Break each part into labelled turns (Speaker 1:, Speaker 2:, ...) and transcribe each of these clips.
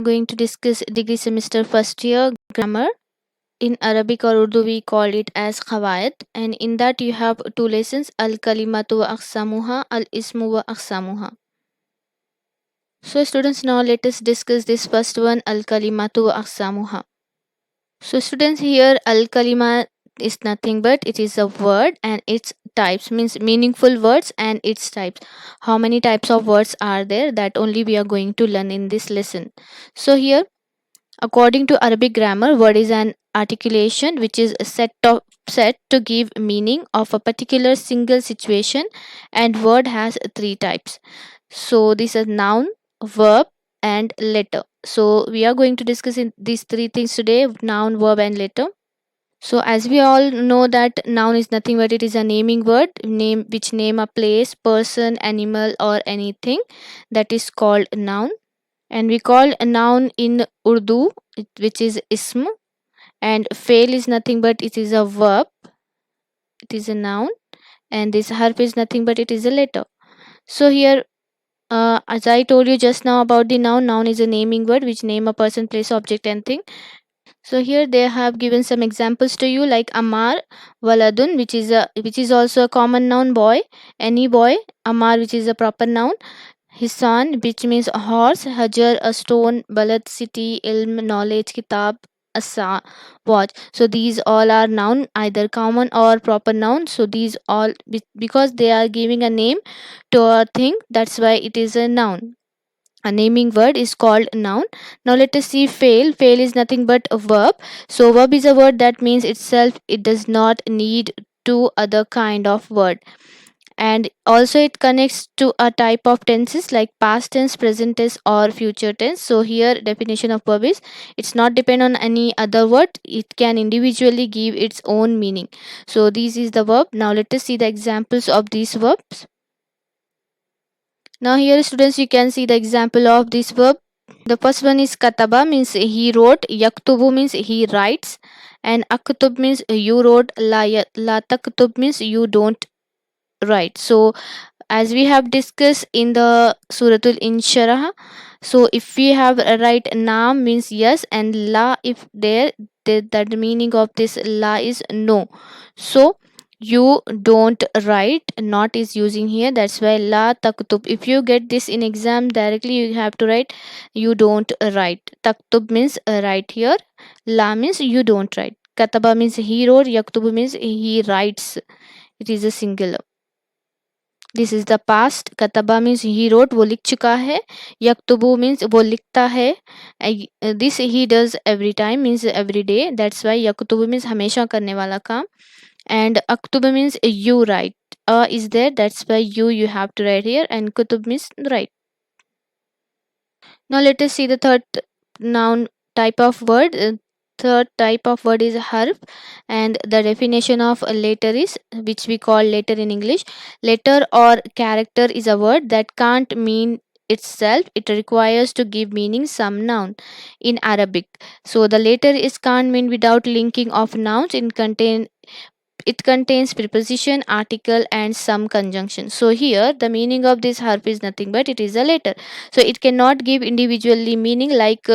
Speaker 1: Going to discuss degree semester first year grammar. In Arabic or Urdu we call it as Qawaid, and in that you have two lessons, Al Kalimatu wa Aqsamuha, Al Ismu wa Aqsamuha. So students, now let us discuss this first one, Al Kalimatu wa Aqsamuha. So students, here Al Kalima is nothing but it is a word and its types, means meaningful words and its types. How many types of words are there, that only we are going to learn in this lesson. So here, according to Arabic grammar, word is an articulation which is set to give meaning of a particular single situation, and word has three types. So this is noun, verb, and letter. So we are going to discuss in these three things today: noun, verb, and letter. So as we all know that noun is nothing but it is a naming word, name a place, person, animal, or anything, that is called noun. And we call a noun in Urdu, which is ism, and fail is nothing but it is a verb, it is a noun, and this harf is nothing but it is a letter. So here, as I told you just now about the noun is a naming word which name a person, place, object, and thing. So here they have given some examples to you, like Amar, Waladun, which is also a common noun, boy, any boy. Amar, which is a proper noun. Hisan, which means a horse. Hajar, a stone. Balad, city. Ilm, knowledge. Kitab, a watch. So these all are noun, either common or proper noun. So these all, because they are giving a name to a thing, that's why it is a noun. A naming word is called noun. Now let us see fail. Fail is nothing but a verb. So verb is a word that means itself, it does not need two other kind of word, and also it connects to a type of tenses like past tense, present tense, or future tense. So here definition of verb is, it's not depend on any other word, it can individually give its own meaning. So this is the verb. Now let us see the examples of these verbs. Now here students, you can see the example of this verb. The first one is kataba, means he wrote. Yaktubu means he writes, and aktub means you wrote. La taktub means you don't write. So as we have discussed in the Suratul Inshirah, so if we have a right, naam means yes, and la, if there, that the meaning of this la is no. So you don't write, not is using here, that's why la taktub. If you get this in exam directly, you have to write you don't write. Taktub means write here. La means you don't write. Kataba means he wrote. Yaktubu means he writes. It is a singular. This is the past. कतबा means he wrote, वो लिख चुका है. यकतुबु means वो लिखता है. This he does every time means every day, that's why यकतुबु मीन्स हमेशा करने वाला काम. एंड अक्तुब means you write. Is there, that's why you have to write here, and kutub means write. Now let us see the third noun type of word. Third type of word is harf, and the definition of a letter is, which we call letter in English. Letter or character is a word that can't mean itself, it requires to give meaning some noun in Arabic. So the letter is can't mean without linking of nouns. It contains preposition, article, and some conjunction. So here the meaning of this harf is nothing but it is a letter. So it cannot give individually meaning, like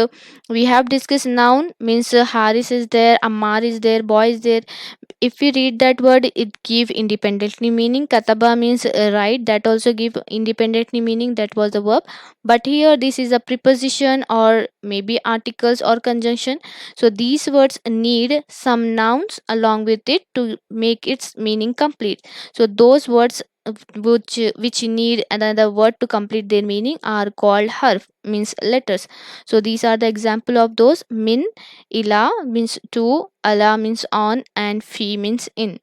Speaker 1: we have discussed noun means Haris is there, Ammar is there, boy is there. If we read that word, it give independently meaning. Kataba means write, that also give independently meaning, that was the verb. But here this is a preposition or maybe articles or conjunction. So these words need some nouns along with it to make its meaning complete. So those words which need another word to complete their meaning are called harf, means letters. So these are the example of those: min, ila means to, ala means on, and fi means in.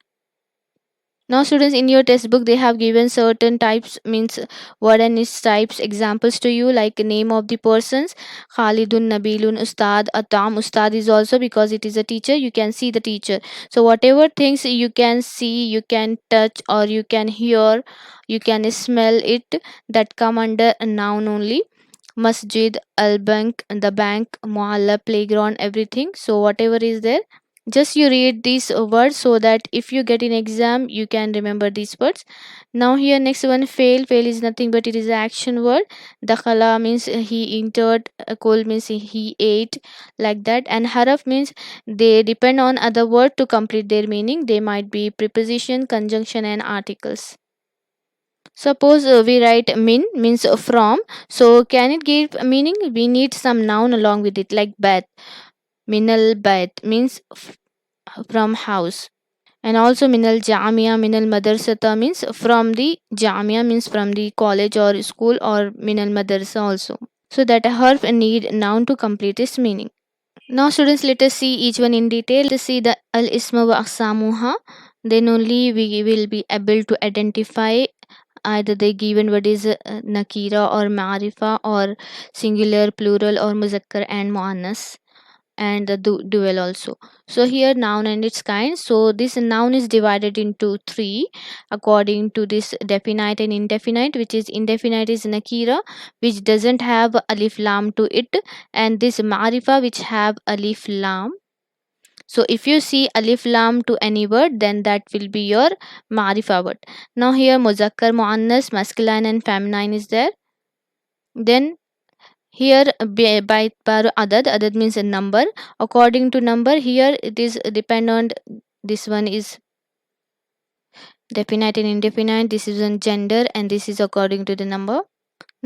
Speaker 1: Now students, in your textbook they have given certain types, means word and its types examples to you, like name of the persons: Khalidun, Nabilun, Ustad, Atam. Ustad is also because it is a teacher, you can see the teacher. So whatever things you can see, you can touch, or you can hear, you can smell it, that come under a noun only. Masjid, al bank, the bank, mualla, playground, everything. So whatever is there, Just you read these words so that if you get in exam you can remember these words. Now here next one, fail is nothing but it is an action word. Dakhala means he entered, kul means he ate, like that. And haraf means they depend on other word to complete their meaning. They might be preposition, conjunction and articles. Suppose we write min means from, so can it give a meaning? We need some noun along with it, like bat. Minal bat means from house. And also minal jamia, minal madrasata means from the jamia means from the college or school, or minal madrasa also. So that a harf need noun to complete its meaning. Now students, let us see each one in detail. Let us see the al isma wa aqsamuha. Then only we will be able to identify either the given word is nakira or ma'rifa, or singular, plural, or muzakkar and muannas, and the dual also. So here noun and its kind. So this noun is divided into three according to this definite and indefinite, which is indefinite is nakira, which doesn't have alif lam to it, and this marifa which have alif lam. So if you see alif lam to any word, then that will be your marifa word. Now here muzakkar, muannas, masculine and feminine is there. Then here by adad means a number. According to number, here it is depend on, this one is definite and indefinite, this is on gender, and this is according to the number.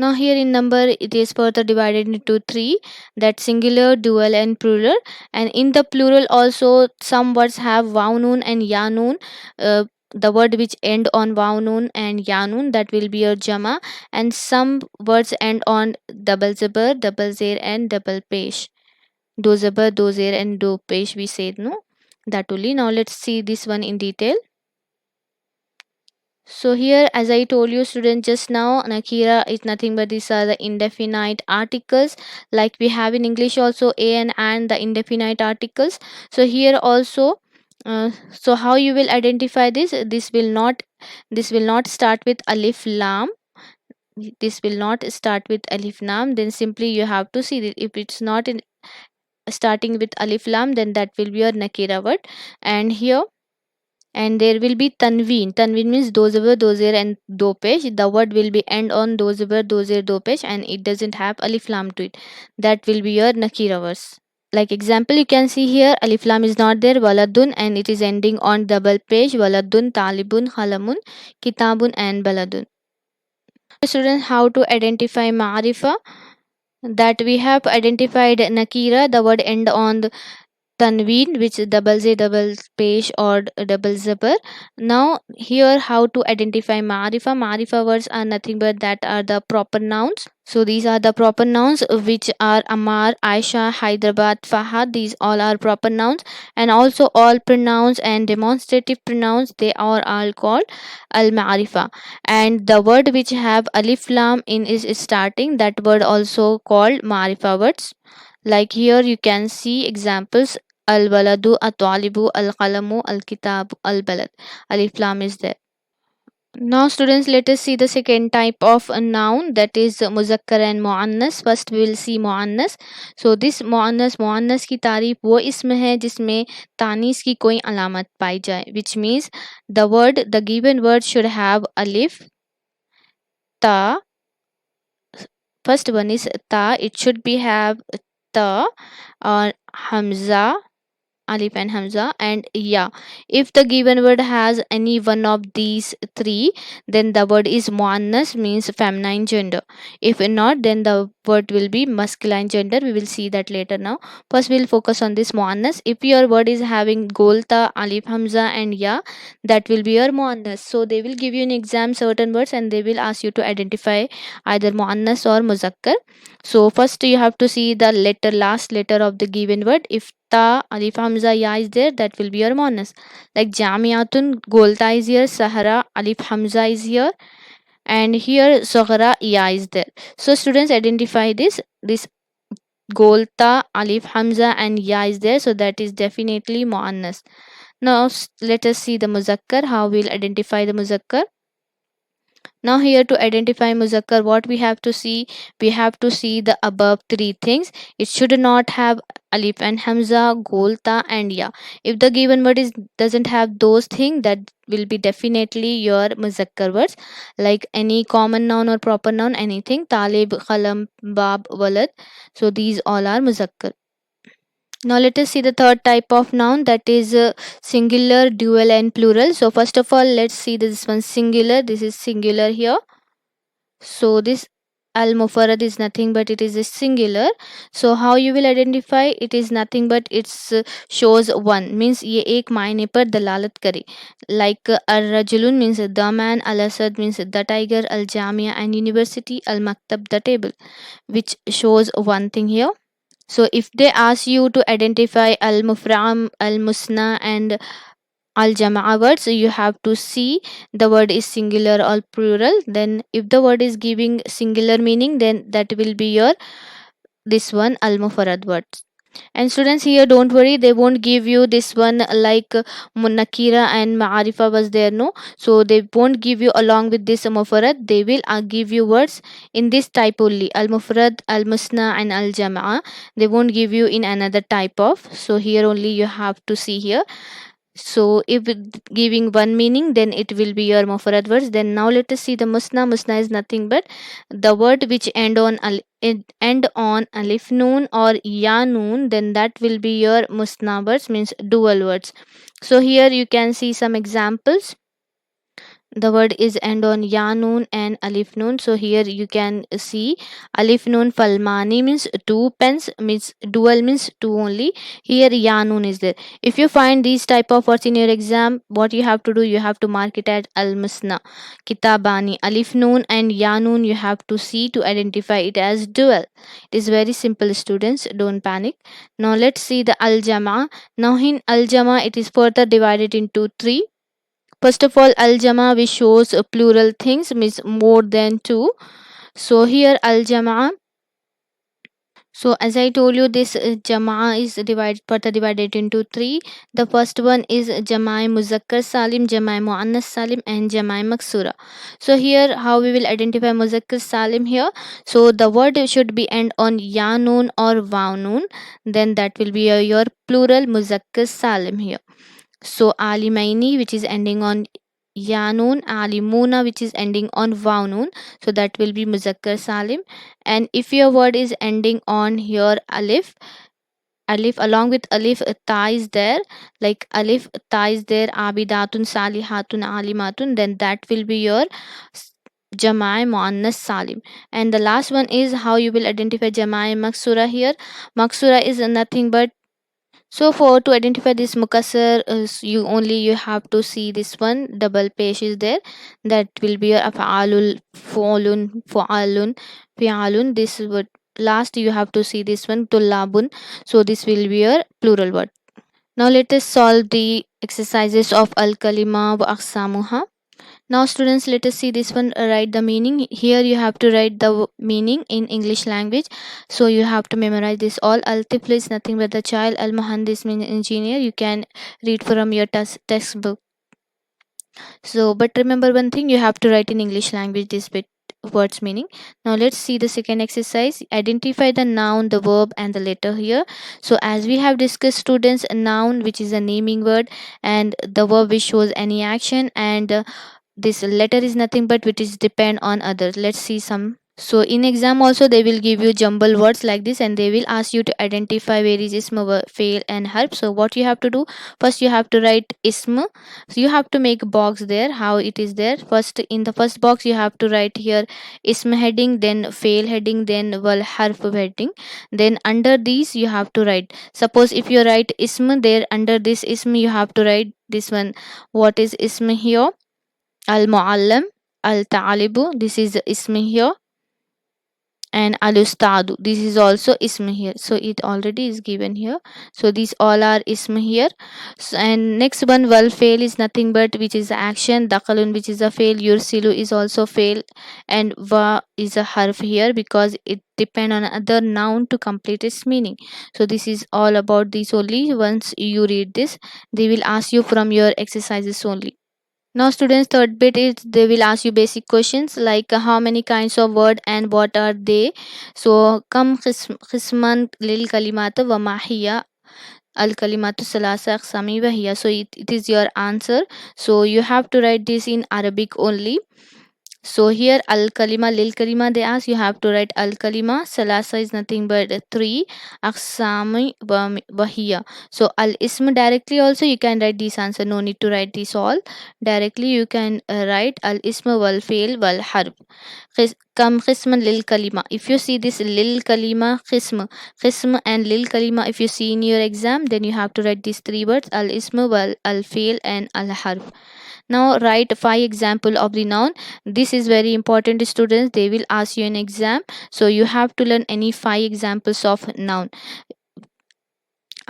Speaker 1: Now here in number it is further divided into three, that singular, dual and plural. And in the plural also some words have vav noon and ya noon. The word which end on vav noon and ya noon, that will be your jama. And some words end on double zabar, double zer and double pesh. Do zabar, do zer and do pesh we said, no? That only. Now let's see this one in detail. So here, as I told you, students, just now, nakira is nothing but these are the indefinite articles, like we have in English also a and the indefinite articles. So here also, so how you will identify this? This will not start with alif lam. This will not start with alif lam. Then simply you have to see that if it's not in starting with alif lam, then that will be your nakira word. And here, and there will be tanveen. Tanveen means dozever, dozer and dopesh. The word will be end on dozever, dozer, dopesh, and it doesn't have alif lam to it. That will be your nakira verse. Like example, you can see here alif lam is not there, waladun, and it is ending on double page, waladun, talibun, khalamun, kitabun and baladun. Students, how to identify ma'rifa? That we have identified nakira, the word end on tanween, which is double z, double space or double zipper. Now here how to identify marifa. Marifa words are nothing but that are the proper nouns. So these are the proper nouns, which are Amar, Aisha, Hyderabad, Fahad. These all are proper nouns. And also all pronouns and demonstrative pronouns, they are all called al marifa. And the word which have alif lam in is starting, that word also called marifa words. Like here you can see examples: al baladu, al talibu, al qalamu, al kitabu, al balad. Alif lam is there. Now students, let us see the second type of a noun, that is muzakkar and muannas. First we will see muannas. So this muannas की तारीफ वो इसम है जिसमें तानीस की कोई अलामत पाई जाए, which means the given word should have alif, ta. First one is ta, it should be have ta or hamza, alif and hamza, and ya. If the given word has any one of these three, then the word is muannas, means feminine gender. If not, then the word will be masculine gender. We will see that later. Now first we'll focus on this muannas. If your word is having golta, alif, hamza and ya, that will be your muannas. So they will give you in exam certain words and they will ask you to identify either muannas or muzakkar. So first you have to see the last letter of the given word. If ta, alif, hamza, ya is there, that will be your muannas. Like jamiatun, golta is here, sahara, alif, hamza is here, and here soghara, ya is there. So students, identify this golta, alif, hamza and ya is there, so that is definitely muannas. Now let us see the muzakkar, how we'll identify the muzakkar. Now here to identify muzakkar, what we have to see? We have to see the above three things. It should not have alif and hamza, gol, ta and ya. If the given word is doesn't have those things, that will be definitely your muzakkar words. Like any common noun or proper noun, anything. Talib, khalam, bab, walad. So these all are muzakkar. Now let us see the third type of noun, that is singular, dual and plural. So first of all, let's see this one singular. This is singular here. So this al mufarad is nothing but it is a singular. So how you will identify? It is nothing but it's shows one, means ये एक मायने पर दलालत करे. Like ar rajulun means the man, al asad means the tiger, al jamia and university, al maktab the table, which shows one thing here. So if they ask you to identify al mufram, al musna and al jama'a words, you have to see the word is singular or plural. Then if the word is giving singular meaning, then that will be your this one al mufarad words. And students, here don't worry, they won't give you this one like nakira and ma'arifa was there, no. So they won't give you along with this mufarad, they will give you words in this type only, al mufrad, al musna and al jama'a. They won't give you in another type of. So here only you have to see here. So if giving one meaning, then it will be your mufarad words. Then now let us see the musna. Musna is nothing but the word which end on alif noon or ya noon. Then that will be your musna words, means dual words. So here you can see some examples. The word is end on ya noon and alif noon. So here you can see alif noon falmani means two pens, means dual means two only. Here ya noon is there. If you find these type of words in your exam, what you have to do? You have to mark it as al musna. Kitabani, alif noon and ya noon you have to see to identify it as dual. It is very simple, students, don't panic. Now let's see the al jama. Now in al jama it is further divided into three. First of all, al jama which shows plural things, means more than two. So here al jama. So as I told you, this jama is further divided into three. The first one is jamai muzakkar salim, jamai muannas salim, and jamai maksura. So here how we will identify muzakkar salim here? So the word should be end on ya noon or waw noon. Then that will be your plural muzakkar salim here. So alimaini, which is ending on ya noon, alimuna, which is ending on waw noon. So that will be muzakkar salim. And if your word is ending on your alif along with alif ta is there, like alif ta is there, abidatun salihatun alimatun, then that will be your jamai muannas salim. And the last one is how you will identify jamai maksura here. Maksura is nothing but, so for to identify this mukassar, you have to see this one double page is there. That will be your afalul, folun, fa'alun, fi'alun. This word last you have to see this one tullabun. So this will be your plural word. Now let us solve the exercises of al kalima wa aqsamuha. Now students, let us see this one. Write the meaning. Here you have to write the meaning in English language. So you have to memorize this all. Al tifl is nothing but the child. Al muhandis means engineer. You can read from your textbook. So but remember one thing, you have to write in English language this bit words meaning. Now let's see the second exercise. Identify the noun, the verb and the letter here. So as we have discussed, students, a noun which is a naming word, and the verb which shows any action, and this letter is nothing but which is depend on others. Let's see some. So in exam also they will give you jumble words like this, and they will ask you to identify where is ism, fail and harf. So what you have to do? First you have to write ism. So you have to make a box there. How it is there? First in the first box you have to write here ism heading, then fail heading, then wal harf heading. Then under these you have to write. Suppose if you write ism there, under this ism you have to write this one. What is ism here? Al muallam, al talibu. This is ism here, and al ustadu, this is also ism here. So it already is given here. So these all are ism here. So, and next one, wal fail is nothing but which is action, dakalun which is a fail, yursilu is also fail, and wa is a harf here because it depend on other noun to complete its meaning. So this is all about this only. Once you read this, they will ask you from your exercises only. Now students, third bit is they will ask you basic questions like how many kinds of word and what are they. So kam qisman lil kalimat wa ma hiya al kalimatu salasa aqsami wa hiya. So it is your answer. So you have to write this in Arabic only. So here al kalima lil kalima they ask you have to write al kalima. Salasa is nothing but three. Aksami wahiya. So al ism directly also you can write this answer. No need to write this all. Directly you can write al ism wal fail wal harf. Kam qisman lil kalima. If you see this lil kalima qism and lil kalima, if you see in your exam, then you have to write these three words al ism wal al fail and al harf. Now write five example of the noun. This is very important students. They will ask you an exam. So you have to learn any five examples of noun.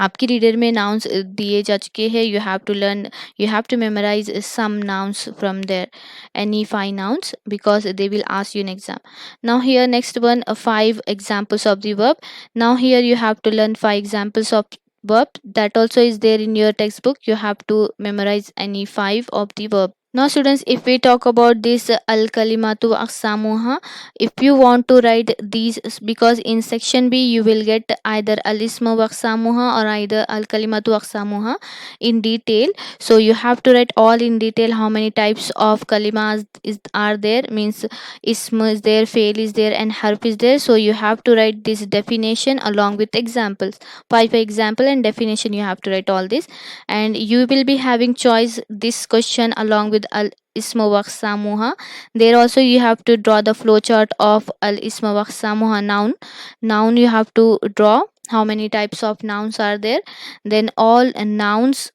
Speaker 1: आपकी reader में nouns दिए जा चुके हैं. You have to learn, you have to memorize some nouns from there, any five nouns, because they will ask you in exam. Now here next one, five examples of the verb. Now here you have to learn five examples of verb. That also is there in your textbook. You have to memorize any five of the verb. Now students, if we talk about this al kalimatu aqsamuha, if you want to write these, because in section B you will get either al isma wa aqsamuha or either al kalimatu aqsamuha in detail. So you have to write all in detail how many types of kalimas are there, means ism is there, fail is there and harf is there. So you have to write this definition along with examples, five example and definition. You have to write all this, and you will be having choice this question along with al isma wa aqsamuha. There also you have to draw the flow chart of al isma wa aqsamuha noun you have to draw how many types of nouns are there. Then all nouns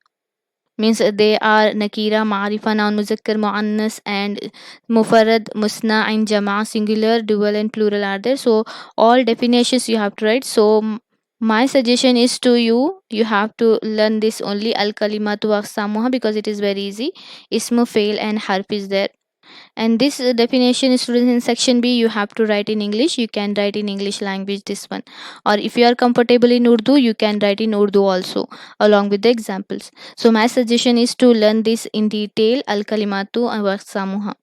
Speaker 1: means they are nakira, ma'rifa, noun, muzakkar, muannas and mufarrad, musna and jama, singular, dual and plural are there. So all definitions you have to write. So my suggestion is to you have to learn this only al kalimatu aqsamuha, because it is very easy. Ismu, fail and harf is there. And this definition students in section B you have to write in English. You can write in English language this one, or if you are comfortable in Urdu you can write in Urdu also along with the examples. So my suggestion is to learn this in detail, al kalimatu wa aqsamuha.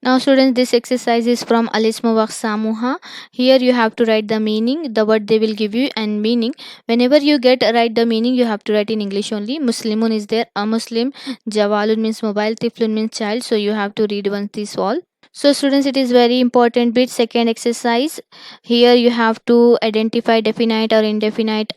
Speaker 1: Now students, this exercise is from Alisma Samuha. Here you have to write the meaning, the word they will give you and meaning. Whenever you get write the meaning, you have to write in English only. Muslimun is there, a Muslim. Jawalun means mobile, Tiflun means child. So you have to read once this all. So students, it is very important bit. Second exercise. Here you have to identify definite or indefinite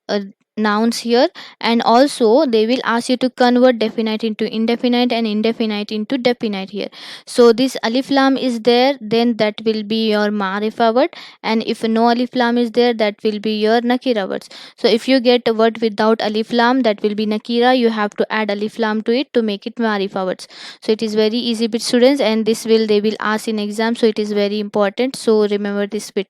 Speaker 1: uh, nouns here, and also they will ask you to convert definite into indefinite and indefinite into definite here. So this alif lam is there, then that will be your marifa word, and if no alif lam is there, that will be your nakira words. So if you get a word without alif lam, that will be nakira. You have to add alif lam to it to make it marifa words. So it is very easy bit students, and this will they will ask in exam, so it is very important. So remember this bit.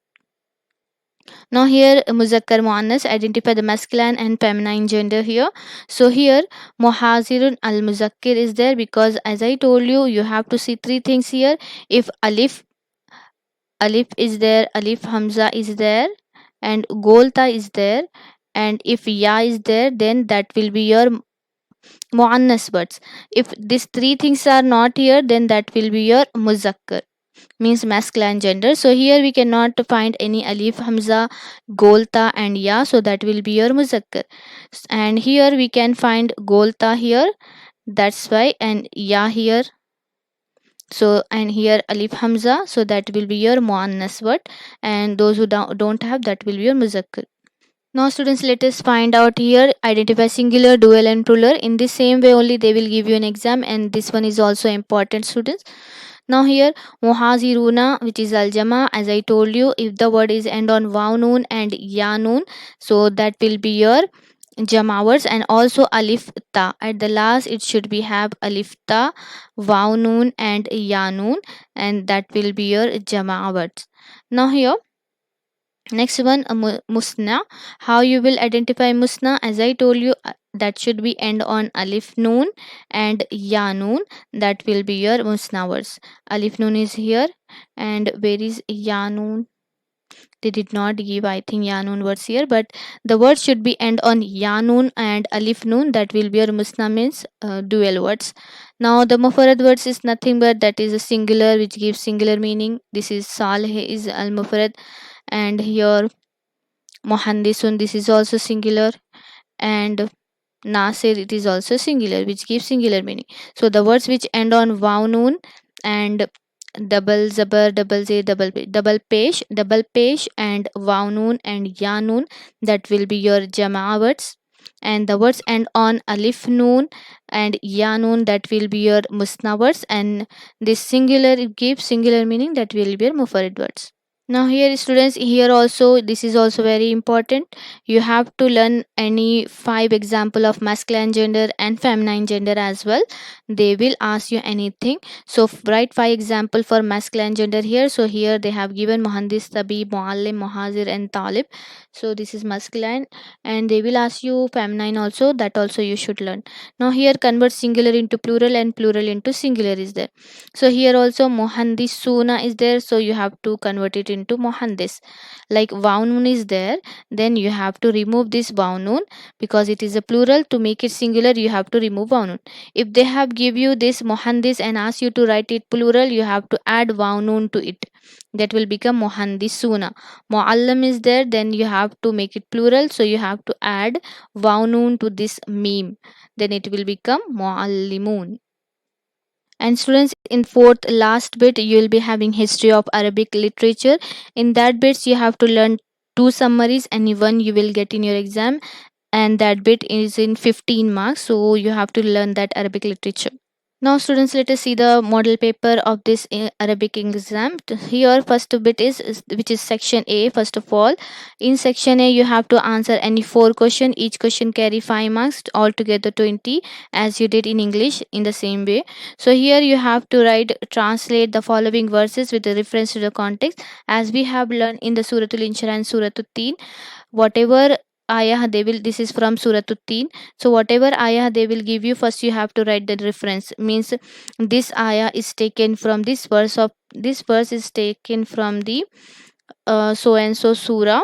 Speaker 1: Now here muzakkar muannas, identify the masculine and feminine gender here. So here muhazirun al muzakkir is there, because as I told you, you have to see three things here. If alif is there, alif hamza is there and golta is there, and if ya is there, then that will be your muannas words. If these three things are not here, then that will be your muzakkar, means masculine gender. So here we cannot find any alif, hamza, golta and ya, so that will be your muzakkar. And here we can find golta here, that's why, and ya here. So and here alif hamza, so that will be your muannas word, and those who don't have, that will be your muzakkar. Now students, let us find out here, identify singular, dual and plural. In the same way only they will give you an exam, and this one is also important students. Now here muhaziruna, which is al jama, as I told you, if the word is end on waw noon and ya noon, so that will be your jama words. And also alif ta, at the last it should be have alif ta, waw noon and ya noon, and that will be your jama words. Now here next one, musna. How you will identify musna? As I told you, that should be end on alif noon and ya noon. That will be your musna words. Alif noon is here, and where is ya noon? They did not give, I think, ya noon words here, but the word should be end on ya noon and alif noon. That will be your musna, means dual words. Now the mufarad words is nothing but that is a singular which gives singular meaning. This is salih is al mufarad, and here muhandisun, this is also singular, and Nasir, it is also singular, which gives singular meaning. So the words which end on vav noon and double zabar, double z, double pesh, and vav noon and ya noon, that will be your jama words. And the words end on alif noon and ya noon, that will be your musna words. And this singular gives singular meaning, that will be your mufarid words. Now here students, here also this is also very important. You have to learn any 5 example of masculine gender and feminine gender as well. They will ask you anything. So write 5 example for masculine gender here. So here they have given muhandis, tabib, muallim, muhazir and talib. So this is masculine, and they will ask you feminine also, that also you should learn. Now here convert singular into plural and plural into singular is there. So here also mohandis suna is there, so you have to convert it into mohandis. Like vaunun is there, then you have to remove this vaunun because it is a plural. To make it singular, you have to remove vaunun. If they have give you this mohandis and ask you to write it plural, you have to add vaunun to it. That will become mohandisuna. Muallim is there, then you have to make it plural, so you have to add vaunun to this meme. Then it will become muallimun. And students, in fourth last bit, you will be having history of Arabic literature. In that bits, you have to learn two summaries, and one you will get in your exam. And that bit is in 15 marks, so you have to learn that Arabic literature. Now, students, let us see the model paper of this Arabic exam. Here, first bit is which is section A. First of all, in section A, you have to answer any 4 question. Each question carry 5 marks, altogether 20, as you did in English in the same way. So here you have to translate the following verses with the reference to the context, as we have learned in the Suratul Inshirah and Suratul Teen. Whatever ayah they will, this is from Surah Teen, so whatever ayah they will give you, first you have to write the reference, means this ayah is taken from this verse, of this verse is taken from the so and so surah,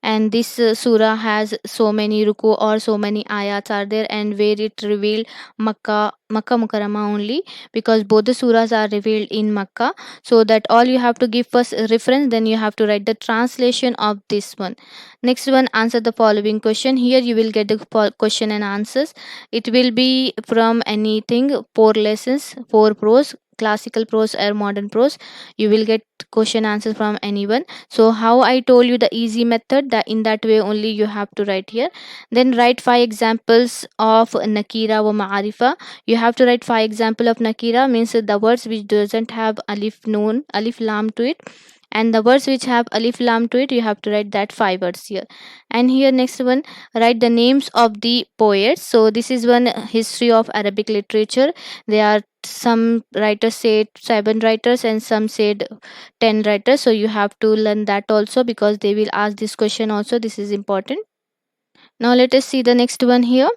Speaker 1: and this surah has so many ruku or so many ayats are there, and where it revealed Makkah Mukarrama only, because both the surahs are revealed in Makkah. So that all you have to give first a reference, then you have to write the translation of this one. Next one, answer the following question. Here you will get the question and answers. It will be from anything, 4 lessons, 4 prose, classical prose or modern prose. You will get question answers from anyone. So how I told you the easy method, that in that way only you have to write here. Then write 5 examples of nakira wa ma'arifa. You have to write 5 example of nakira, means the words which doesn't have alif lam to it, and the words which have alif lam to it, you have to write that 5 words here. And here next one, write the names of the poets. So this is one history of Arabic literature. There are some writers said 7 writers and some said 10 writers, so you have to learn that also, because they will ask this question also. This is important. Now let us see the next one here.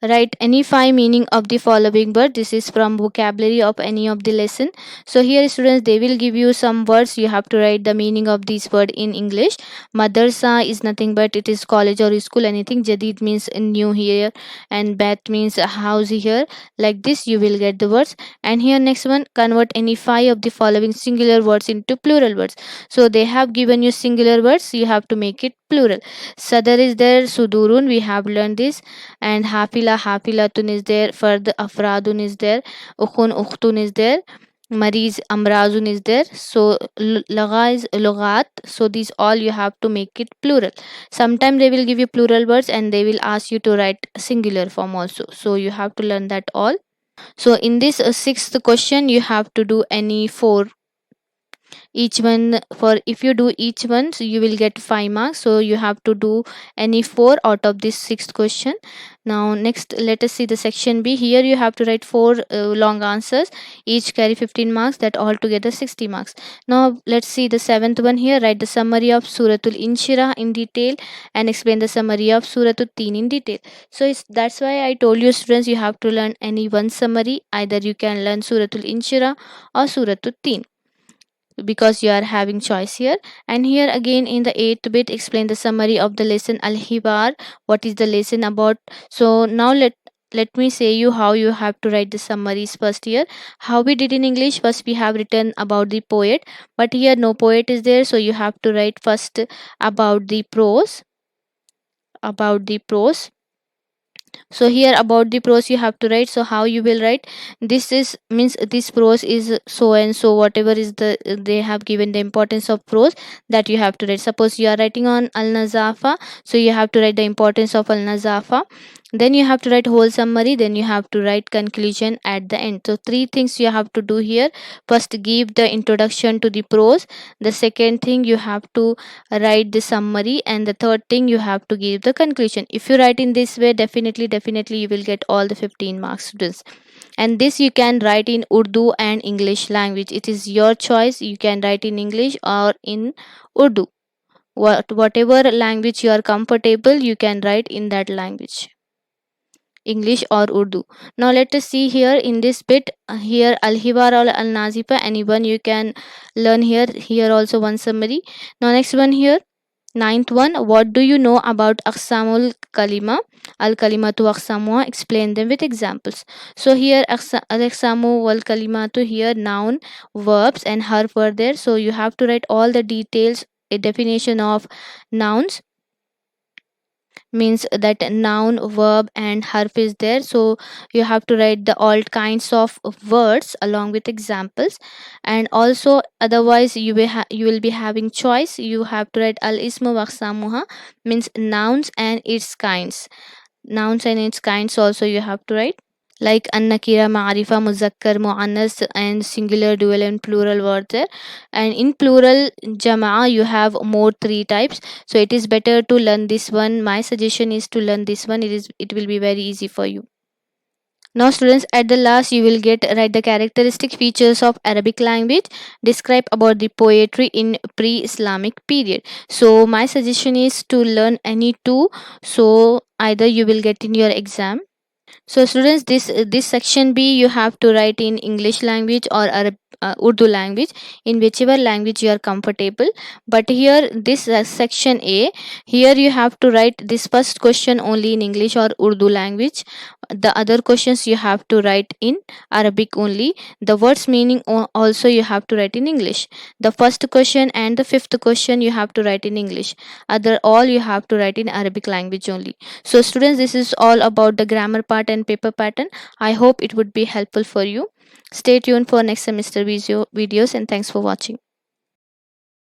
Speaker 1: Write any 5 meaning of the following word. This is from vocabulary of any of the lesson. So here students, they will give you some words. You have to write the meaning of this word in English. Madrasa is nothing but it is college or school, anything. Jadid means new here, and Bat means a house here. Like this you will get the words. And here next one, convert any 5 of the following singular words into plural words. So they have given you singular words, you have to make it plural. Sadar is there, sudurun, we have learned this. And hafilatun is there, fard afradun is there, ukhun ukhtun is there, mariz amrazun is there. So laga is lugat. So these all you have to make it plural. Sometimes they will give you plural words and they will ask you to write singular form also, so you have to learn that all. So in this sixth question, you have to do any 4 each one. For if you do each one, so you will get 5 marks, so you have to do any 4 out of this sixth question. Now next, let us see the section B. Here you have to write 4 long answers, each carry 15 marks, that all together 60 marks. Now let's see the seventh one. Here write the summary of Suratul Inshirah in detail and explain the summary of Suratul Teen in detail. So that's why I told you students, you have to learn any one summary. Either you can learn Suratul Inshirah or Suratul Teen. because you are having choice here. And here again in the 8th bit, explain the summary of the lesson al hibar. What is the lesson about? So now let me say you how you have to write the summaries first. Here how we did in English, first we have written about the poet, but here no poet is there, so you have to write first about the prose. About the prose, so here about the prose you have to write. So how you will write, this is means this prose is so and so, whatever is the they have given the importance of prose, that you have to write. Suppose you are writing on al nazafa, so you have to write the importance of al nazafa. Then you have to write whole summary, then you have to write conclusion at the end. So three things you have to do here. First give the introduction to the prose, the second thing you have to write the summary, and the third thing you have to give the conclusion. If you write in this way, definitely you will get all the 15 marks, students. And this you can write in Urdu and English language. It is your choice, you can write in English or in Urdu. Whatever language you are comfortable, you can write in that language, English or Urdu. Now let us see here in this bit. Here Al Hibar or Al Nazifa, anyone you can learn here. Here also one summary. Now next one here. Ninth one, what do you know about Aqsamul Kalima? Al Kalimatu Aqsamuha, explain them with examples. So here Al Aqsamu wal Kalimatu, here noun, verbs and harf were there. So you have to write all the details, a definition of nouns, means that noun, verb and harf is there. So you have to write the all kinds of words along with examples. And also otherwise you will be having choice. You have to write al ismu waqsamuha, means nouns and its kinds. Nouns and its kinds also you have to write, like annakira, ma'arifa, muzakkar, muannas and singular, dual and plural words there. And in plural jama'a you have more three types, so it is better to learn this one. My suggestion is to learn this one. It will be very easy for you. Now students, at the last you will get write the characteristic features of Arabic language, describe about the poetry in pre-Islamic period. So my suggestion is to learn any two, so either you will get in your exam. So students, this section B you have to write in English language or Urdu language, in whichever language you are comfortable. But here this section A, here you have to write this first question only in English or Urdu language. The other questions you have to write in Arabic only. The words meaning also you have to write in English. The first question and the fifth question you have to write in English. Other all you have to write in Arabic language only. So students, this is all about the grammar part and paper pattern. I hope it would be helpful for you. Stay tuned for next semester videos, and thanks for watching.